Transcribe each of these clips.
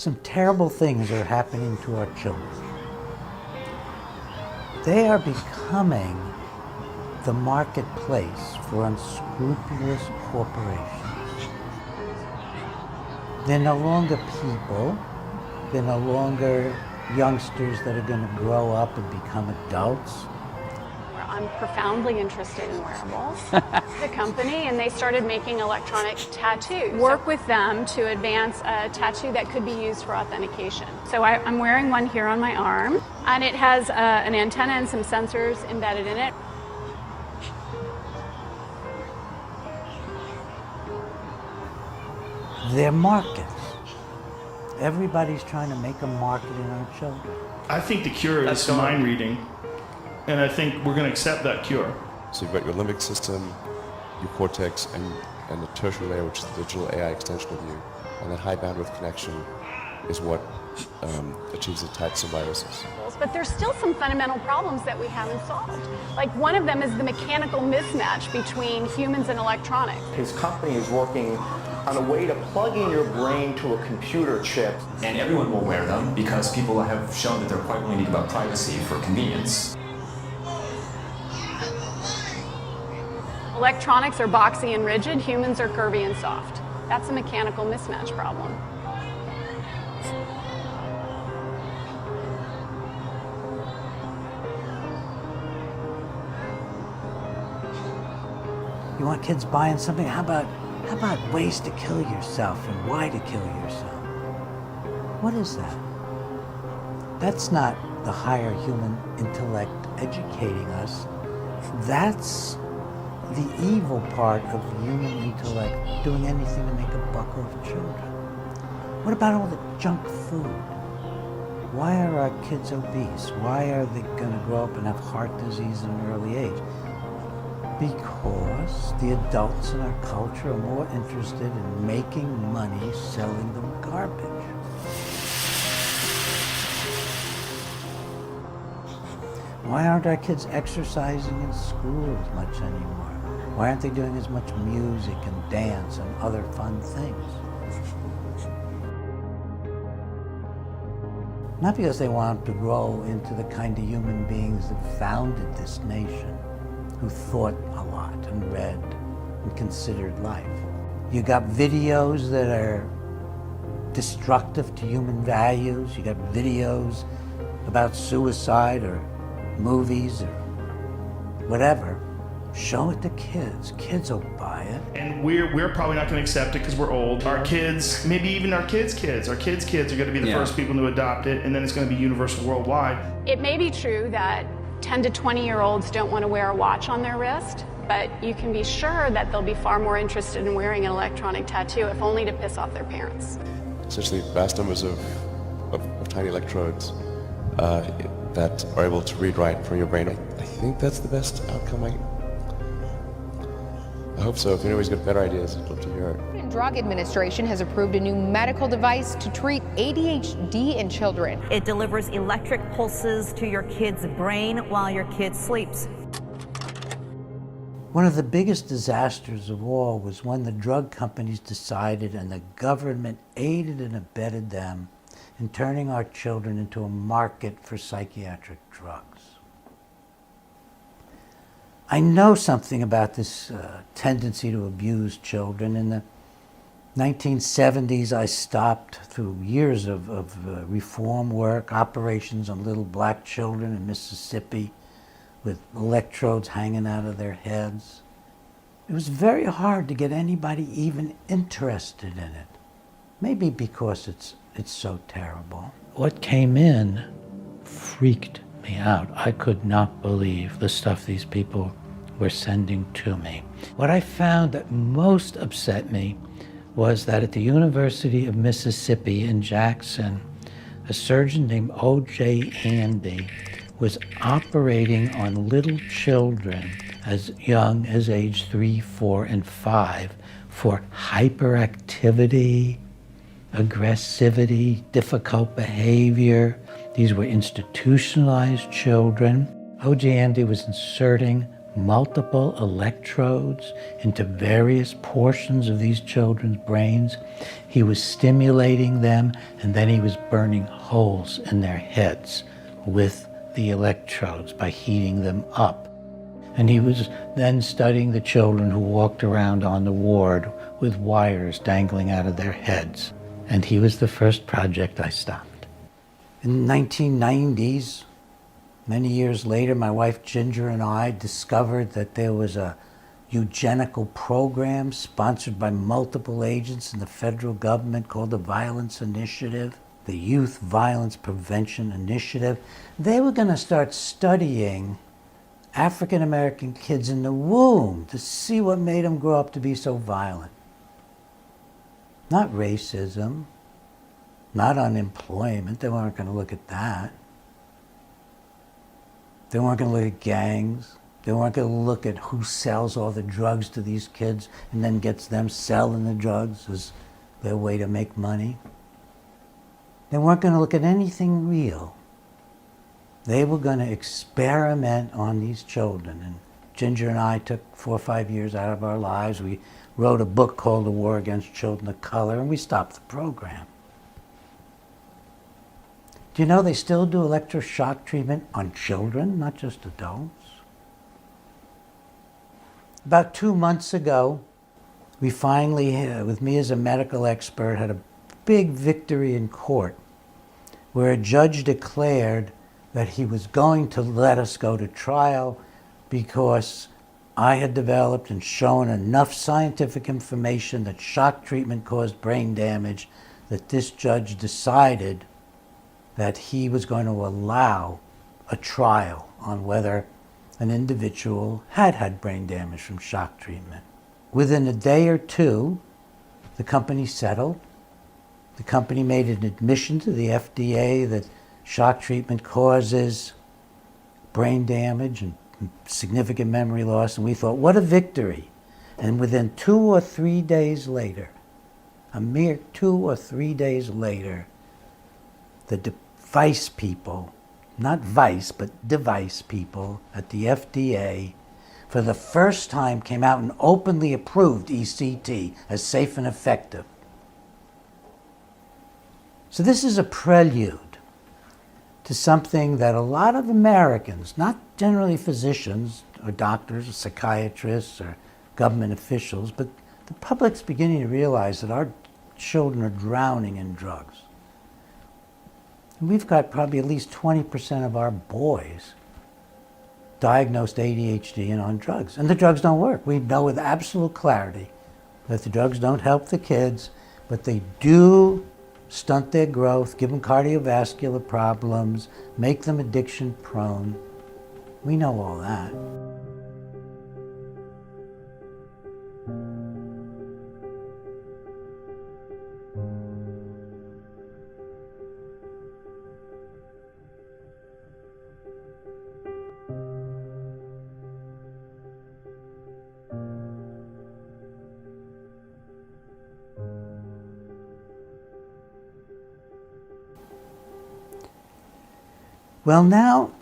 some terrible things are happening to our children. They are becoming the marketplace for unscrupulous corporations. They're no longer people. They're no longer youngsters that are going to grow up and become adults. I'm profoundly interested in wearables. The company, and they started making electronic tattoos. Work with them to advance a tattoo that could be used for authentication. So I'm wearing one here on my arm, and it has an antenna and some sensors embedded in it. They're markets. Everybody's trying to make a market in our children. I think the cure is mind reading, and I think we're going to accept that cure. So you've got your limbic system, your cortex, and the tertiary layer, which is the digital AI extension of you. And that high bandwidth connection is what achieves the types of viruses. But there's still some fundamental problems that we haven't solved. Like one of them is the mechanical mismatch between humans and electronics. His company is working on a way to plug in your brain to a computer chip. And everyone will wear them because people have shown that they're quite willing to give up privacy for convenience. Electronics are boxy and rigid, humans are curvy and soft. That's a mechanical mismatch problem. You want kids buying something? How about ways to kill yourself and why to kill yourself? What is that? That's not the higher human intellect educating us. That's the evil part of human intellect, doing anything to make a buck off children. What about all the junk food? Why are our kids obese? Why are they going to grow up and have heart disease at an early age? Because the adults in our culture are more interested in making money selling them garbage. Why aren't our kids exercising in school as much anymore? Why aren't they doing as much music and dance and other fun things? Not because they want to grow into the kind of human beings that founded this nation, who thought a lot and read and considered life. You got videos that are destructive to human values. You got videos about suicide or movies or whatever. Show it to kids. Kids will buy it. And we're probably not going to accept it because we're old. Our kids, maybe even our kids' kids are going to be the first people to adopt it, and then it's going to be universal worldwide. It may be true that 10 to 20-year-olds don't want to wear a watch on their wrist, but you can be sure that they'll be far more interested in wearing an electronic tattoo, if only to piss off their parents. Essentially, vast numbers of tiny electrodes that are able to read right from your brain. I think that's the best outcome. I hope so. If anybody's got better ideas, I'd love to hear it. The Drug Administration has approved a new medical device to treat ADHD in children. It delivers electric pulses to your kid's brain while your kid sleeps. One of the biggest disasters of all was when the drug companies decided and the government aided and abetted them in turning our children into a market for psychiatric drugs. I know something about this tendency to abuse children. In the 1970s, I stopped through years of reform work, operations on little black children in Mississippi with electrodes hanging out of their heads. It was very hard to get anybody even interested in it. Maybe because it's so terrible. What came in freaked me out. I could not believe the stuff these people were sending to me. What I found that most upset me was that at the University of Mississippi in Jackson, a surgeon named O.J. Andy was operating on little children as young as age 3, 4, and 5 for hyperactivity, aggressivity, difficult behavior. These were institutionalized children. O.J. Andy was inserting multiple electrodes into various portions of these children's brains. He was stimulating them, and then he was burning holes in their heads with the electrodes by heating them up. And he was then studying the children who walked around on the ward with wires dangling out of their heads. And he was the first project I stopped. In the 1990s, many years later, my wife Ginger and I discovered that there was a eugenical program sponsored by multiple agents in the federal government called the Violence Initiative, the Youth Violence Prevention Initiative. They were going to start studying African American kids in the womb to see what made them grow up to be so violent. Not racism, not unemployment. They weren't going to look at that. They weren't going to look at gangs. They weren't going to look at who sells all the drugs to these kids and then gets them selling the drugs as their way to make money. They weren't going to look at anything real. They were going to experiment on these children. And Ginger and I took 4 or 5 years out of our lives. We wrote a book called The War Against Children of Color, and we stopped the program. Do you know they still do electroshock treatment on children, not just adults? About 2 months ago, we finally, with me as a medical expert, had a big victory in court where a judge declared that he was going to let us go to trial because I had developed and shown enough scientific information that shock treatment caused brain damage that this judge decided that he was going to allow a trial on whether an individual had had brain damage from shock treatment. Within a day or two, the company settled. The company made an admission to the FDA that shock treatment causes brain damage and significant memory loss, and we thought, what a victory. And within 2 or 3 days later, a mere 2 or 3 days later, the device people, not vice, but device people at the FDA, for the first time came out and openly approved ECT as safe and effective. So this is a prelude to something that a lot of Americans, not generally physicians or doctors or psychiatrists or government officials, but the public's beginning to realize that our children are drowning in drugs. And we've got probably at least 20% of our boys diagnosed ADHD and on drugs. And the drugs don't work. We know with absolute clarity that the drugs don't help the kids, but they do stunt their growth, give them cardiovascular problems, make them addiction prone. We know all that. Well, now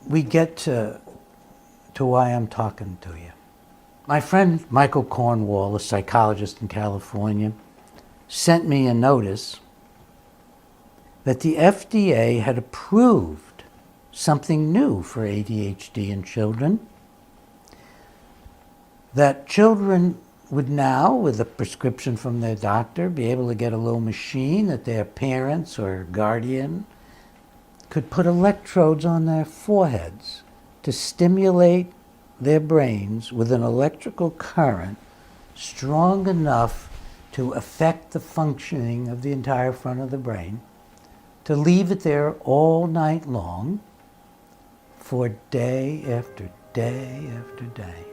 we get to why I'm talking to you. My friend Michael Cornwall, a psychologist in California, sent me a notice that the FDA had approved something new for ADHD in children, that children would now, with a prescription from their doctor, be able to get a little machine that their parents or guardian could put electrodes on their foreheads to stimulate their brains with an electrical current strong enough to affect the functioning of the entire front of the brain, to leave it there all night long for day after day after day.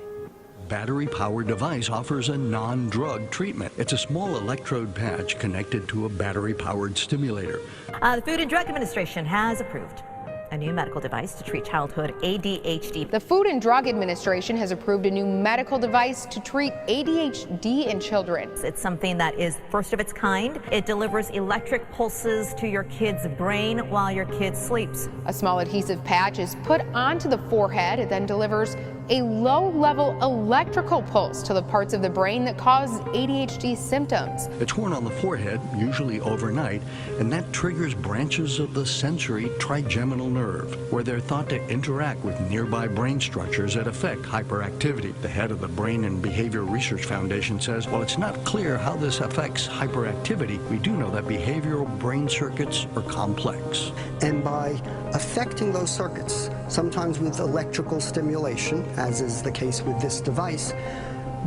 Battery-powered device offers a non-drug treatment. It's a small electrode patch connected to a battery-powered stimulator. The Food and Drug Administration has approved a new medical device to treat childhood ADHD. The Food and Drug Administration has approved a new medical device to treat ADHD in children. It's something that is first of its kind. It delivers electric pulses to your kid's brain while your kid sleeps. A small adhesive patch is put onto the forehead. It then delivers a low-level electrical pulse to the parts of the brain that cause ADHD symptoms. It's worn on the forehead, usually overnight, and that triggers branches of the sensory trigeminal nerve, where they're thought to interact with nearby brain structures that affect hyperactivity. The head of the Brain and Behavior Research Foundation says, while it's not clear how this affects hyperactivity, we do know that behavioral brain circuits are complex. And by affecting those circuits, sometimes with electrical stimulation, as is the case with this device,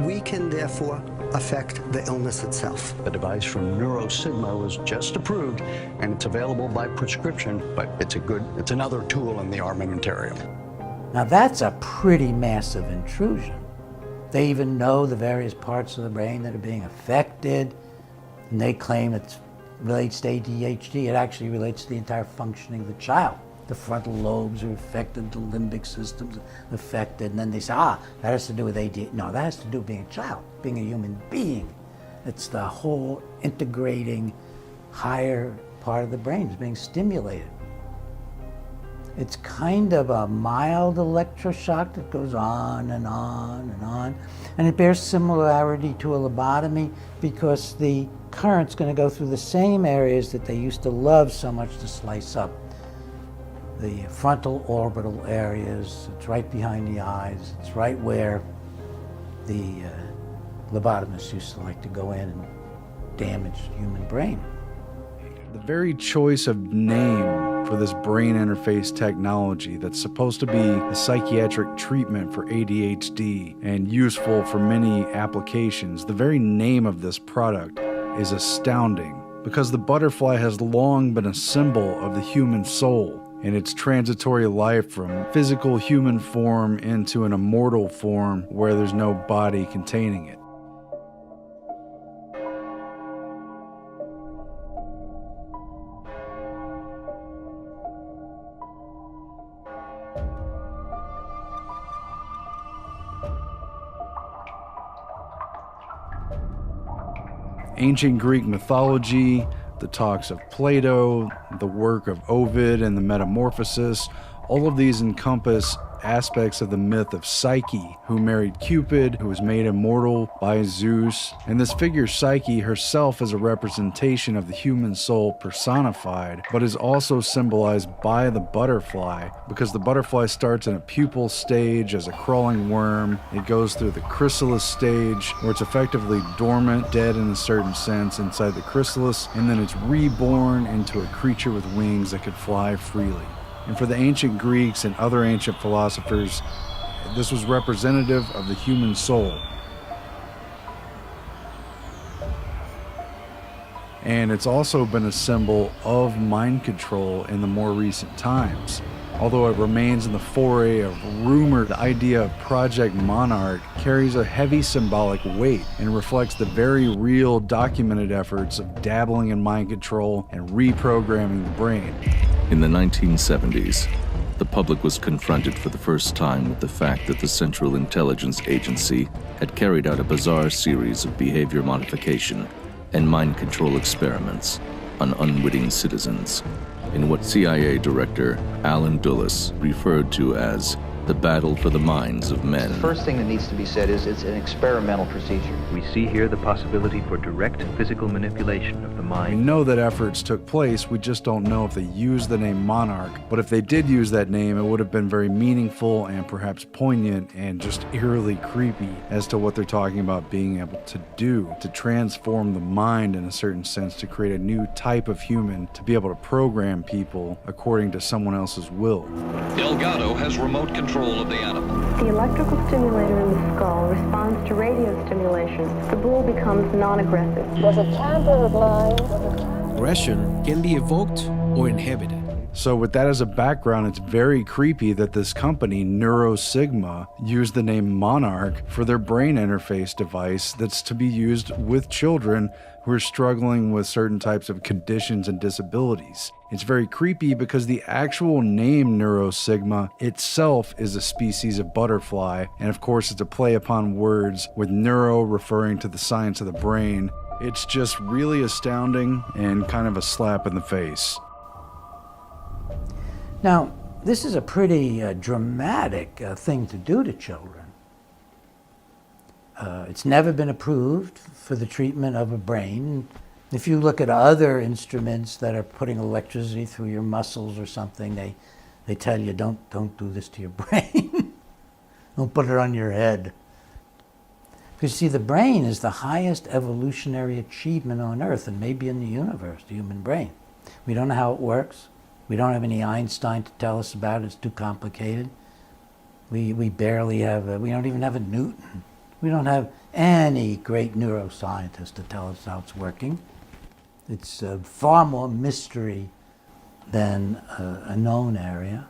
we can therefore affect the illness itself. The device from NeuroSigma was just approved, and it's available by prescription, but it's another tool in the armamentarium. Now that's a pretty massive intrusion. They even know the various parts of the brain that are being affected, and they claim it relates to ADHD. It actually relates to the entire functioning of the child. The frontal lobes are affected, the limbic system's affected, and then they say, that has to do with ADHD. No, that has to do with being a child, being a human being. It's the whole integrating higher part of the brain is being stimulated. It's kind of a mild electroshock that goes on and on and on, and it bears similarity to a lobotomy because the current's going to go through the same areas that they used to love so much to slice up. The frontal orbital areas, it's right behind the eyes, it's right where the lobotomists used to like to go in and damage the human brain. The very choice of name for this brain interface technology that's supposed to be a psychiatric treatment for ADHD and useful for many applications, the very name of this product is astounding because the butterfly has long been a symbol of the human soul and its transitory life from physical human form into an immortal form where there's no body containing it. Ancient Greek mythology, the talks of Plato, the work of Ovid and the Metamorphosis, all of these encompass aspects of the myth of Psyche, who married Cupid, who was made immortal by Zeus. And this figure Psyche herself is a representation of the human soul personified, but is also symbolized by the butterfly, because the butterfly starts in a pupal stage as a crawling worm. It goes through the chrysalis stage, where it's effectively dormant, dead in a certain sense inside the chrysalis, and then it's reborn into a creature with wings that could fly freely. And for the ancient Greeks and other ancient philosophers, this was representative of the human soul. And it's also been a symbol of mind control in the more recent times. Although it remains in the foray of rumor, the idea of Project Monarch carries a heavy symbolic weight and reflects the very real documented efforts of dabbling in mind control and reprogramming the brain. In the 1970s, the public was confronted for the first time with the fact that the Central Intelligence Agency had carried out a bizarre series of behavior modification and mind control experiments on unwitting citizens in what CIA Director Alan Dulles referred to as the battle for the minds of men. The first thing that needs to be said is it's an experimental procedure. We see here the possibility for direct physical manipulation of the mind. We know that efforts took place, we just don't know if they used the name Monarch. But if they did use that name, it would have been very meaningful and perhaps poignant and just eerily creepy as to what they're talking about being able to do, to transform the mind in a certain sense, to create a new type of human, to be able to program people according to someone else's will. Delgado has remote control of the animal. The electrical stimulator in the skull responds to radio stimulation. The bull becomes non-aggressive. Was it tampered with? Aggression can be evoked or inhibited. So with that as a background, it's very creepy that this company, NeuroSigma, used the name Monarch for their brain interface device that's to be used with children who are struggling with certain types of conditions and disabilities. It's very creepy because the actual name NeuroSigma itself is a species of butterfly, and of course it's a play upon words, with neuro referring to the science of the brain. It's just really astounding and kind of a slap in the face. Now, This is a pretty dramatic thing to do to children. It's never been approved for the treatment of a brain. If you look at other instruments that are putting electricity through your muscles or something, they tell you, don't do this to your brain. Don't put it on your head. Because see, the brain is the highest evolutionary achievement on Earth and maybe in the universe, the human brain. We don't know how it works. We don't have any Einstein to tell us about it. It's too complicated. We barely have, we don't even have a Newton. We don't have any great neuroscientist to tell us how it's working. It's far more mystery than a known area.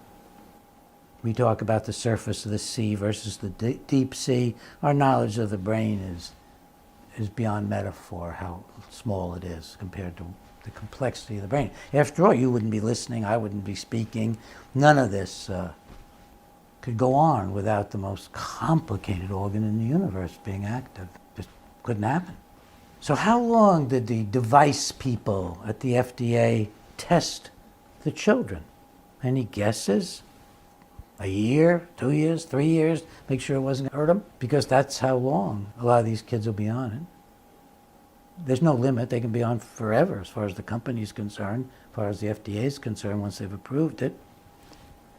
We talk about the surface of the sea versus the deep sea. Our knowledge of the brain is beyond metaphor, how small it is compared to the complexity of the brain. After all, you wouldn't be listening, I wouldn't be speaking. None of this could go on without the most complicated organ in the universe being active. Just couldn't happen. So how long did the device people at the FDA test the children? Any guesses? A year, 2 years, 3 years? Make sure it wasn't going to hurt them? Because that's how long a lot of these kids will be on it. There's no limit. They can be on forever as far as the company is concerned, as far as the FDA is concerned once they've approved it.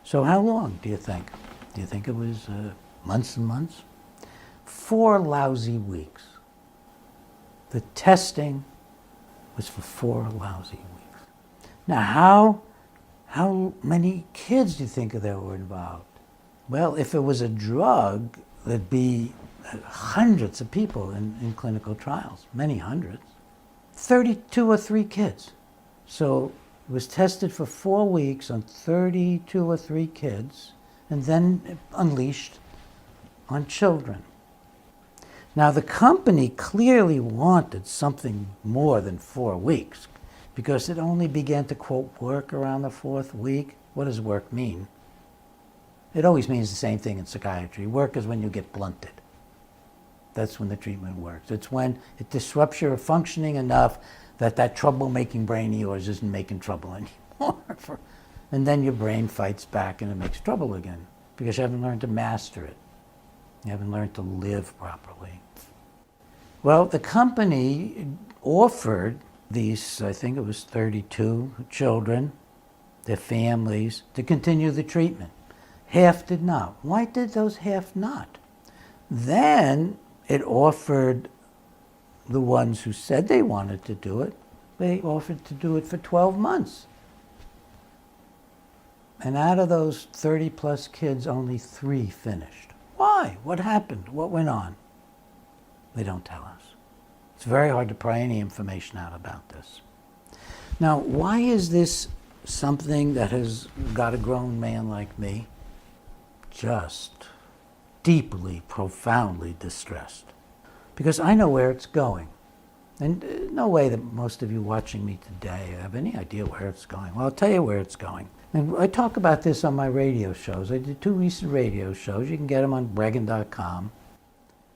So how long do you think? Do you think it was months and months? 4 lousy weeks. The testing was for 4 lousy weeks. Now how many kids do you think there were involved? Well, if it was a drug, there'd be hundreds of people in clinical trials, many hundreds. 32 or 3 kids. So it was tested for 4 weeks on 32 or 3 kids and then unleashed on children. Now the company clearly wanted something more than 4 weeks because it only began to, quote, work around the 4th week. What does work mean? It always means the same thing in psychiatry. Work is when you get blunted. That's when the treatment works. It's when it disrupts your functioning enough that that troublemaking brain of yours isn't making trouble anymore. And then your brain fights back and it makes trouble again because you haven't learned to master it. You haven't learned to live properly. Well, the company offered these, I think it was 32 children, their families, to continue the treatment. Half did not. Why did those half not? Then it offered the ones who said they wanted to do it, they offered to do it for 12 months. And out of those 30 plus kids, only 3 finished. Why? What happened? What went on? They don't tell us. It's very hard to pry any information out about this. Now, why is this something that has got a grown man like me just deeply, profoundly distressed? Because I know where it's going. And no way that most of you watching me today have any idea where it's going. Well, I'll tell you where it's going. And I talk about this on my radio shows. I did 2 recent radio shows. You can get them on Bregan.com.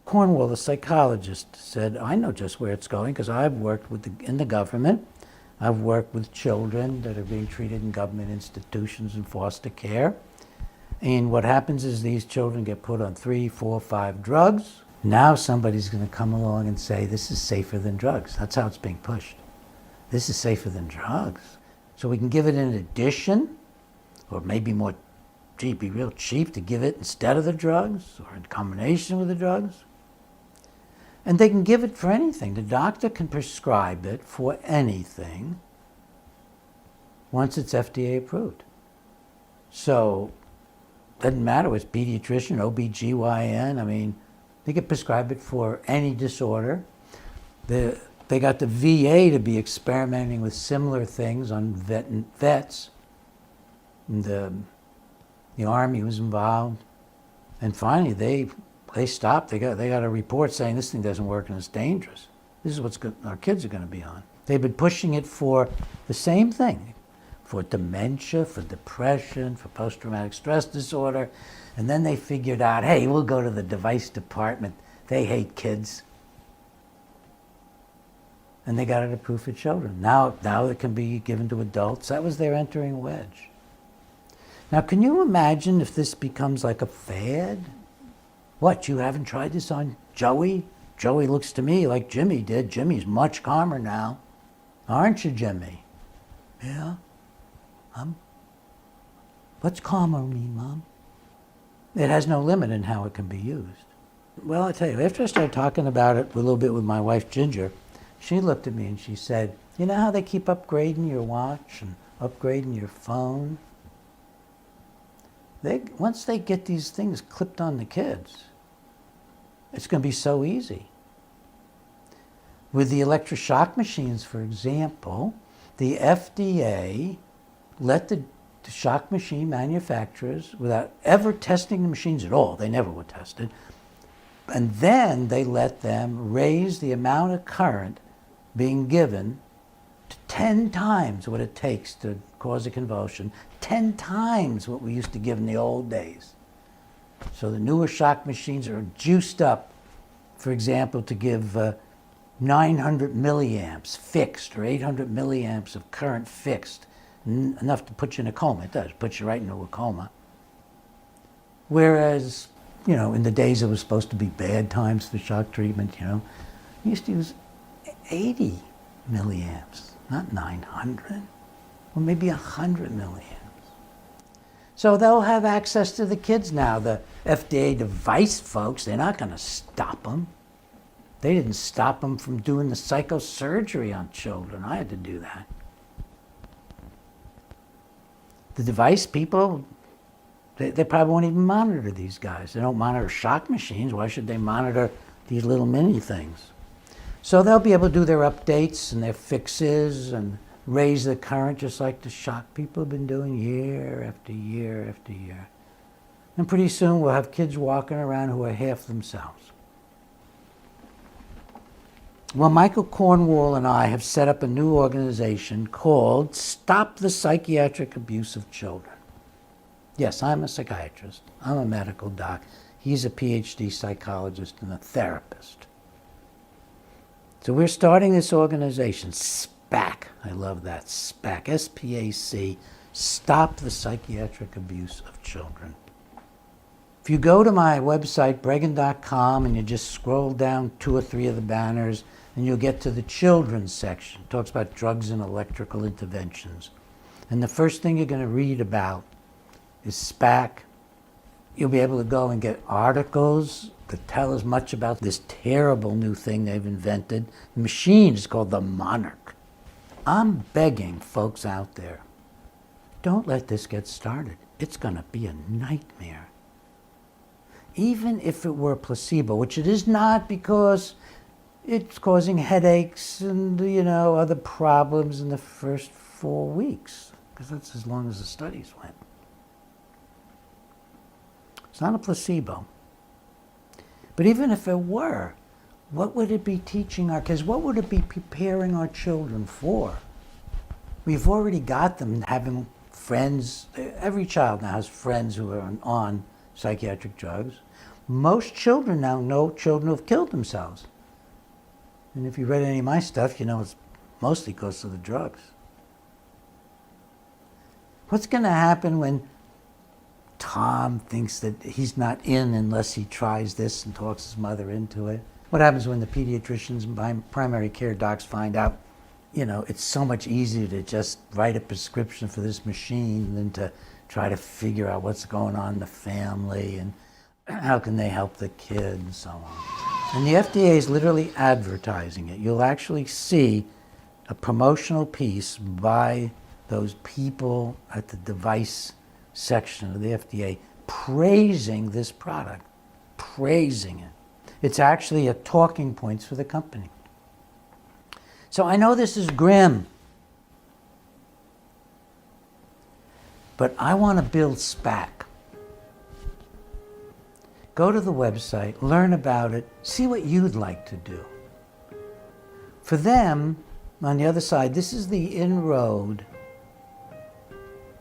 Cornwall, the psychologist, said, I know just where it's going because I've worked in the government. I've worked with children that are being treated in government institutions and foster care. And what happens is these children get put on 3, 4, 5 drugs. Now somebody's going to come along and say, this is safer than drugs. That's how it's being pushed. This is safer than drugs. So we can give it in addition, or maybe more, be real cheap to give it instead of the drugs, or in combination with the drugs. And they can give it for anything. The doctor can prescribe it for anything once it's FDA approved. So it doesn't matter whether it's pediatrician, OBGYN, I mean, they can prescribe it for any disorder. They got the VA to be experimenting with similar things on vets. And the Army was involved. And finally, they stopped. They got a report saying this thing doesn't work and it's dangerous. This is what our kids are going to be on. They've been pushing it for the same thing, for dementia, for depression, for post-traumatic stress disorder. And then they figured out, hey, we'll go to the device department. They hate kids. And they got it approved for children. Now it can be given to adults. That was their entering wedge. Now, can you imagine if this becomes like a fad? What, you haven't tried this on Joey? Joey looks to me like Jimmy did. Jimmy's much calmer now. Aren't you, Jimmy? Yeah. What's calmer mean, Mom? It has no limit in how it can be used. Well, I tell you, after I started talking about it a little bit with my wife, Ginger, she looked at me and she said, you know how they keep upgrading your watch and upgrading your phone? Once they get these things clipped on the kids, it's going to be so easy. With the electroshock machines, for example, the FDA let the shock machine manufacturers, without ever testing the machines at all, they never were tested, and then they let them raise the amount of current being given to 10 times what it takes to cause a convulsion, 10 times what we used to give in the old days. So the newer shock machines are juiced up, for example, to give 900 milliamps fixed or 800 milliamps of current fixed, enough to put you in a coma. It does, put you right into a coma. Whereas, you know, in the days it was supposed to be bad times for shock treatment, you know, we used to use 80 milliamps, not 900, or maybe 100 milliamps. So they'll have access to the kids now. The FDA device folks, they're not going to stop them. They didn't stop them from doing the psychosurgery on children. I had to do that. The device people, they probably won't even monitor these guys. They don't monitor shock machines. Why should they monitor these little mini things? So they'll be able to do their updates and their fixes and raise the current just like the shock people have been doing year after year after year. And pretty soon we'll have kids walking around who are half themselves. Well, Michael Cornwall and I have set up a new organization called Stop the Psychiatric Abuse of Children. Yes, I'm a psychiatrist. I'm a medical doc. He's a PhD psychologist and a therapist. So we're starting this organization, SPAC. I love that, SPAC, S-P-A-C, Stop the Psychiatric Abuse of Children. If you go to my website, bregan.com, and you just scroll down 2 or 3 of the banners, and you'll get to the children's section. It talks about drugs and electrical interventions. And the first thing you're going to read about is SPAC. You'll be able to go and get articles that tell as much about this terrible new thing they've invented. The machine is called the Monarch. I'm begging folks out there, don't let this get started. It's going to be a nightmare. Even if it were a placebo, which it is not, because it's causing headaches and, you know, other problems in the first 4 weeks, because that's as long as the studies went. It's not a placebo. But even if it were, what would it be teaching our kids? What would it be preparing our children for? We've already got them having friends. Every child now has friends who are on psychiatric drugs. Most children now know children who have killed themselves. And if you read any of my stuff, you know it's mostly because of the drugs. What's going to happen when Tom thinks that he's not in unless he tries this and talks his mother into it? What happens when the pediatricians and primary care docs find out, you know, it's so much easier to just write a prescription for this machine than to try to figure out what's going on in the family and how can they help the kid and so on. And the FDA is literally advertising it. You'll actually see a promotional piece by those people at the device section of the FDA praising this product, praising it. It's actually a talking point for the company. So I know this is grim, but I want to build SPAC. Go to the website, learn about it, see what you'd like to do. For them, on the other side, this is the inroad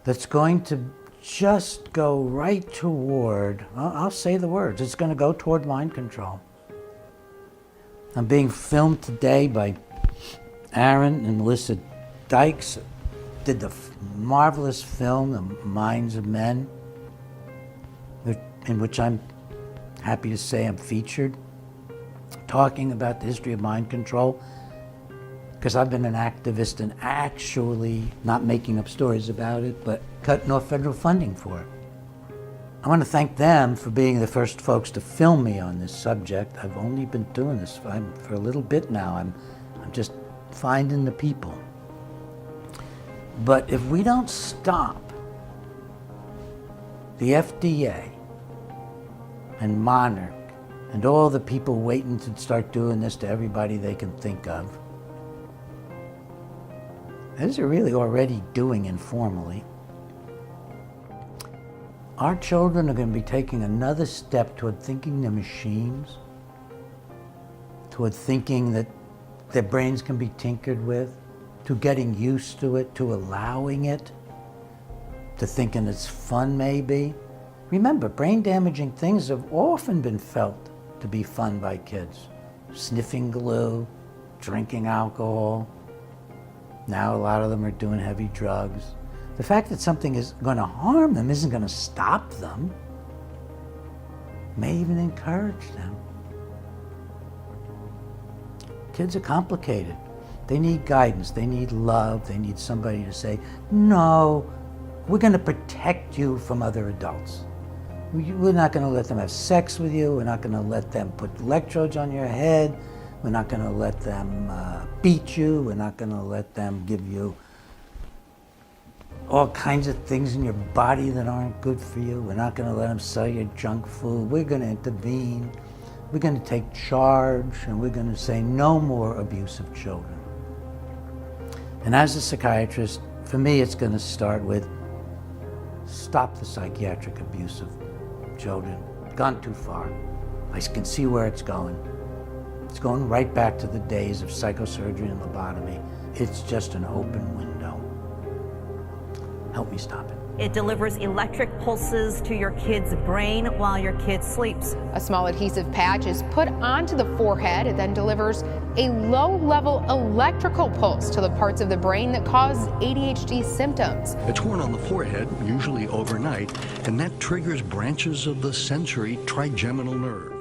that's going to just go right toward, I'll say the words, it's going to go toward mind control. I'm being filmed today by Aaron and Melissa Dykes did the marvelous film, The Minds of Men, in which I'm happy to say I'm featured, talking about the history of mind control, because I've been an activist and actually not making up stories about it, but cutting off federal funding for it. I want to thank them for being the first folks to film me on this subject. I've only been doing this for a little bit now. I'm just finding the people. But if we don't stop the FDA and Monarch and all the people waiting to start doing this to everybody they can think of, as they're really already doing informally, our children are going to be taking another step toward thinking they're machines, toward thinking that their brains can be tinkered with, to getting used to it, to allowing it, to thinking it's fun maybe. Remember, brain-damaging things have often been felt to be fun by kids. Sniffing glue, drinking alcohol. Now a lot of them are doing heavy drugs. The fact that something is going to harm them isn't going to stop them. May even encourage them. Kids are complicated. They need guidance, they need love, they need somebody to say, no, we're going to protect you from other adults. We're not going to let them have sex with you, we're not going to let them put electrodes on your head, we're not going to let them beat you, we're not going to let them give you all kinds of things in your body that aren't good for you. We're not going to let them sell you junk food. We're going to intervene. We're going to take charge, and we're going to say no more abuse of children. And as a psychiatrist, for me, it's going to start with stop the psychiatric abuse of children. Gone too far. I can see where it's going. It's going right back to the days of psychosurgery and lobotomy. It's just an open window. Help me stop it. It delivers electric pulses to your kid's brain while your kid sleeps. A small adhesive patch is put onto the forehead. It then delivers a low-level electrical pulse to the parts of the brain that cause ADHD symptoms. It's worn on the forehead, usually overnight, and that triggers branches of the sensory trigeminal nerve.